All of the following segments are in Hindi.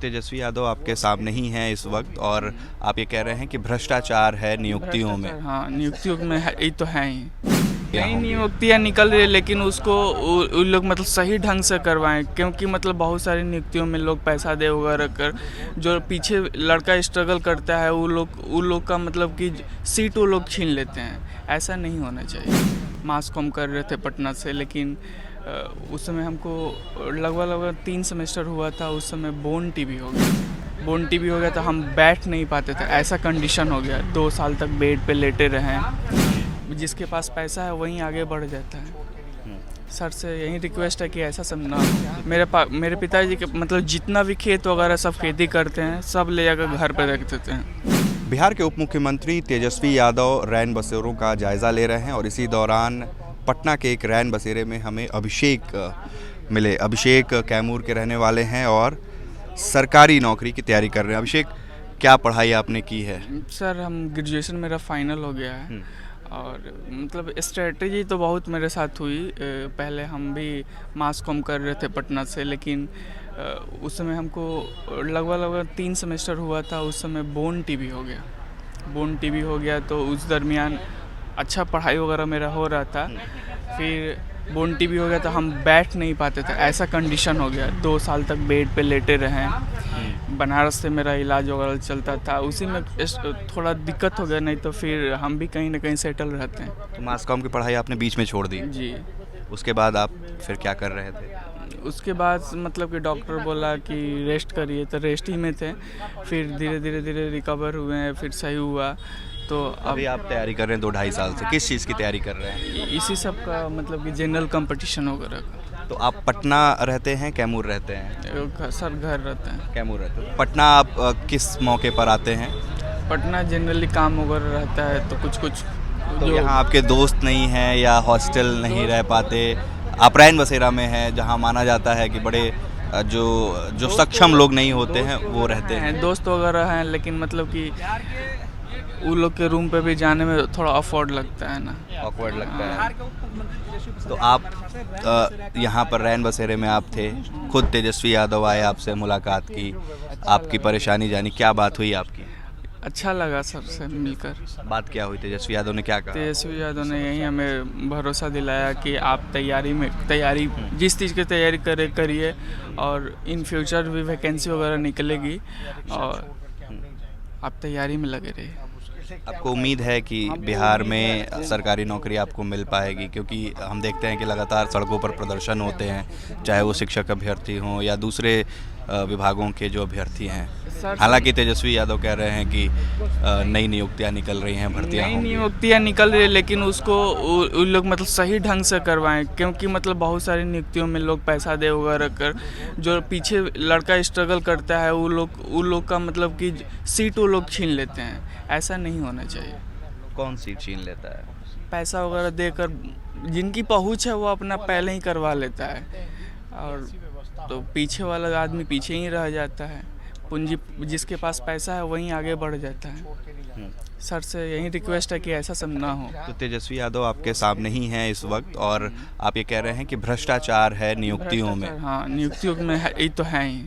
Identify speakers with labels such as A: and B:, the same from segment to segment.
A: तेजस्वी यादव आपके सामने ही हैं इस वक्त और आप ये कह रहे हैं कि भ्रष्टाचार है नियुक्तियों में।
B: हाँ, नियुक्तियों में ये तो है ही। नई नियुक्तियाँ निकल रही है लेकिन उसको उन लोग मतलब सही ढंग से करवाएं, क्योंकि मतलब बहुत सारी नियुक्तियों में लोग पैसा दे वगैरह कर जो पीछे लड़का स्ट्रगल करता है वो लोग का मतलब कि सीट वो लोग छीन लेते हैं। ऐसा नहीं होना चाहिए। मास कॉम कर रहे थे पटना से, लेकिन उस समय हमको लगभग 3 सेमेस्टर हुआ था। उस समय बोन टीबी हो गया तो हम बैठ नहीं पाते थे, ऐसा कंडीशन हो गया। 2 साल तक बेड पे लेटे रहे। जिसके पास पैसा है वहीं आगे बढ़ जाता है। सर से यही रिक्वेस्ट है कि ऐसा सब ना हो। मेरे पिताजी के मतलब जितना भी खेत वगैरह सब खेती करते हैं, सब ले जाकर घर पर रख देते हैं।
A: बिहार के उप मुख्यमंत्री तेजस्वी यादव रैन बसेरों का जायज़ा ले रहे हैं और इसी दौरान पटना के एक रैन बसेरे में हमें अभिषेक मिले। अभिषेक कैमूर के रहने वाले हैं और सरकारी नौकरी की तैयारी कर रहे हैं। अभिषेक, क्या पढ़ाई आपने की है?
B: सर हम ग्रेजुएशन मेरा फाइनल हो गया है और मतलब स्ट्रेटजी तो बहुत मेरे साथ हुई। पहले हम भी मास कॉम कर रहे थे पटना से, लेकिन उस समय हमको लगभग 3 सेमेस्टर हुआ था। उस समय बोन टीबी हो गया तो उस दरमियान अच्छा पढ़ाई वगैरह मेरा हो रहा था। फिर बोन टीबी हो गया तो हम बैठ नहीं पाते थे, ऐसा कंडीशन हो गया। 2 साल तक बेड पे लेटे रहे। बनारस से मेरा इलाज वगैरह चलता था, उसी में थोड़ा दिक्कत हो गया, नहीं तो फिर हम भी कहीं ना कहीं सेटल रहते हैं।
A: तो मास कॉम की पढ़ाई आपने बीच में छोड़ दी?
B: जी।
A: उसके बाद आप फिर क्या कर रहे थे?
B: उसके बाद मतलब कि डॉक्टर बोला कि रेस्ट करिए, तो रेस्ट ही में थे। फिर धीरे रिकवर हुए हैं, फिर सही हुआ। तो
A: अभी आप तैयारी कर रहे हैं 2-2.5 साल से। किस चीज़ की तैयारी कर रहे हैं?
B: इसी सब का मतलब कि जनरल कंपटीशन वगैरह का।
A: तो आप पटना रहते हैं, कैमूर रहते हैं?
B: सर घर रहते हैं।
A: कैमूर रहते हैं। पटना आप किस मौके पर आते हैं?
B: पटना जनरली काम वगैरह रहता है तो कुछ
A: तो यहाँ आपके दोस्त नहीं हैं या हॉस्टल नहीं रह पाते? आप रैन बसेरा में हैं जहाँ माना जाता है कि बड़े जो सक्षम लोग नहीं होते हैं वो रहते हैं।
B: दोस्त वगैरह हैं, लेकिन मतलब कि उन लोग के रूम पे भी जाने में थोड़ा ऑकवर्ड लगता है ना।
A: ऑकवर्ड लगता है। तो आप यहाँ पर रैन बसेरे में आप थे, खुद तेजस्वी यादव आए, आपसे मुलाकात की, आपकी परेशानी जानी, क्या बात हुई आपकी?
B: अच्छा लगा सबसे मिलकर।
A: बात क्या हुई? तेजस्वी यादव ने क्या कहा?
B: तेजस्वी यादव ने यही हमें भरोसा दिलाया कि आप तैयारी जिस चीज़ की तैयारी करिए और इन फ्यूचर भी वैकेंसी वगैरह निकलेगी और आप तैयारी में लगे रहिए।
A: आपको उम्मीद है कि बिहार में सरकारी नौकरी आपको मिल पाएगी? क्योंकि हम देखते हैं कि लगातार सड़कों पर प्रदर्शन होते हैं, चाहे वो शिक्षक अभ्यर्थी हों या दूसरे विभागों के जो अभ्यर्थी हैं। हालांकि तेजस्वी यादव कह रहे हैं कि नई नियुक्तियां निकल रही हैं, भर्तियां होंगी।
B: नई नियुक्तियां निकल रही है लेकिन उसको उन लोग मतलब सही ढंग से करवाएं, क्योंकि मतलब बहुत सारी नियुक्तियों में लोग पैसा दे वगैरह कर जो पीछे लड़का स्ट्रगल करता है वो लोग का मतलब कि सीट वो लोग छीन लेते हैं। ऐसा नहीं होना चाहिए।
A: कौन सीट छीन लेता है?
B: पैसा वगैरह देकर जिनकी पहुंच है वो अपना पहले ही करवा लेता है और तो पीछे वाला आदमी पीछे ही रह जाता है। पूंजी जिसके पास पैसा है वहीं आगे बढ़ जाता है। सर से यही रिक्वेस्ट है कि ऐसा सब ना हो।
A: तो तेजस्वी यादव आपके सामने ही हैं इस वक्त और आप ये कह रहे हैं कि भ्रष्टाचार है नियुक्तियों में।
B: हाँ, नियुक्तियों में ये तो है ही।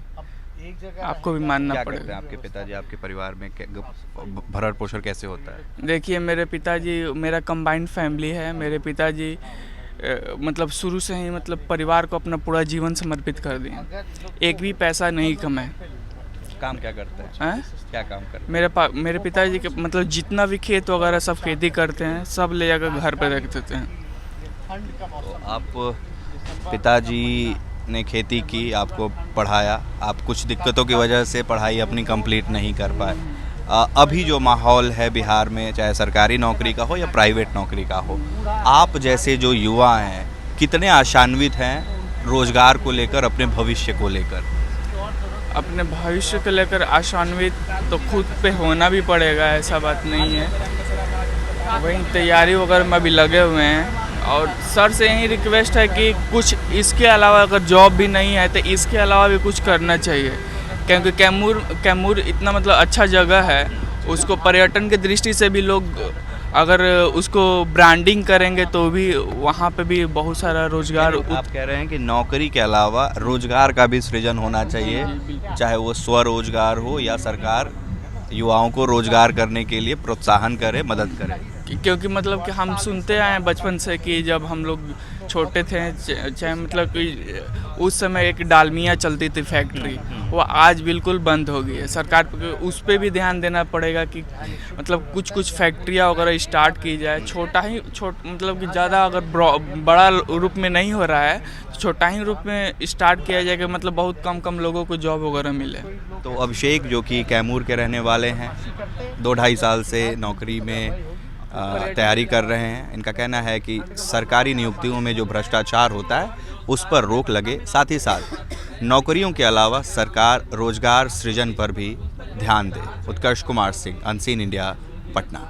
B: आपको भी मानना पड़ेगा।
A: आपके पिताजी, आपके परिवार में भरण पोषण कैसे होता है?
B: देखिए, मेरा कंबाइंड फैमिली है। मेरे पिताजी मतलब शुरू से ही मतलब परिवार को अपना पूरा जीवन समर्पित कर दिए। एक भी पैसा नहीं कमाए।
A: काम क्या करते हैं? क्या काम करते हैं?
B: मेरे पिताजी के मतलब जितना भी खेत वगैरह सब खेती करते हैं, सब ले जाकर घर पर रख देते हैं।
A: तो आप पिताजी ने खेती की, आपको पढ़ाया, आप कुछ दिक्कतों की वजह से पढ़ाई अपनी कंप्लीट नहीं कर पाए। अभी जो माहौल है बिहार में, चाहे सरकारी नौकरी का हो या प्राइवेट नौकरी का हो, आप जैसे जो युवा हैं कितने आशान्वित हैं रोजगार को लेकर, अपने भविष्य को लेकर?
B: अपने भविष्य को लेकर आशान्वित तो खुद पे होना भी पड़ेगा, ऐसा बात नहीं है। वहीं तैयारी वगैरह में भी लगे हुए हैं और सर से यही रिक्वेस्ट है कि कुछ इसके अलावा अगर जॉब भी नहीं है तो इसके अलावा भी कुछ करना चाहिए, क्योंकि कैमूर इतना मतलब अच्छा जगह है, उसको पर्यटन की दृष्टि से भी लोग अगर उसको ब्रांडिंग करेंगे तो भी वहाँ पे भी बहुत सारा रोजगार
A: आप कह रहे हैं कि नौकरी के अलावा रोजगार का भी सृजन होना चाहिए, चाहे वो स्वरोजगार हो या सरकार युवाओं को रोजगार करने के लिए प्रोत्साहन करे, मदद करे।
B: क्योंकि मतलब कि हम सुनते आए हैं बचपन से कि जब हम लोग छोटे थे, चाहे मतलब कि उस समय एक डालमिया चलती थी फैक्ट्री, वो आज बिल्कुल बंद हो गई है। सरकार उस पर भी ध्यान देना पड़ेगा कि मतलब कुछ कुछ फैक्ट्रियाँ वगैरह स्टार्ट की जाए। मतलब कि ज़्यादा अगर बड़ा रूप में नहीं हो रहा है, छोटा ही रूप में स्टार्ट किया जाएगा, मतलब बहुत कम लोगों को जॉब वगैरह मिले।
A: तो अभिषेक जो कि कैमूर के रहने वाले हैं, 2-2.5 साल से नौकरी में तैयारी कर रहे हैं, इनका कहना है कि सरकारी नियुक्तियों में जो भ्रष्टाचार होता है उस पर रोक लगे, साथ ही साथ नौकरियों के अलावा सरकार रोजगार सृजन पर भी ध्यान दे। उत्कर्ष कुमार सिंह, अनसीन इंडिया, पटना।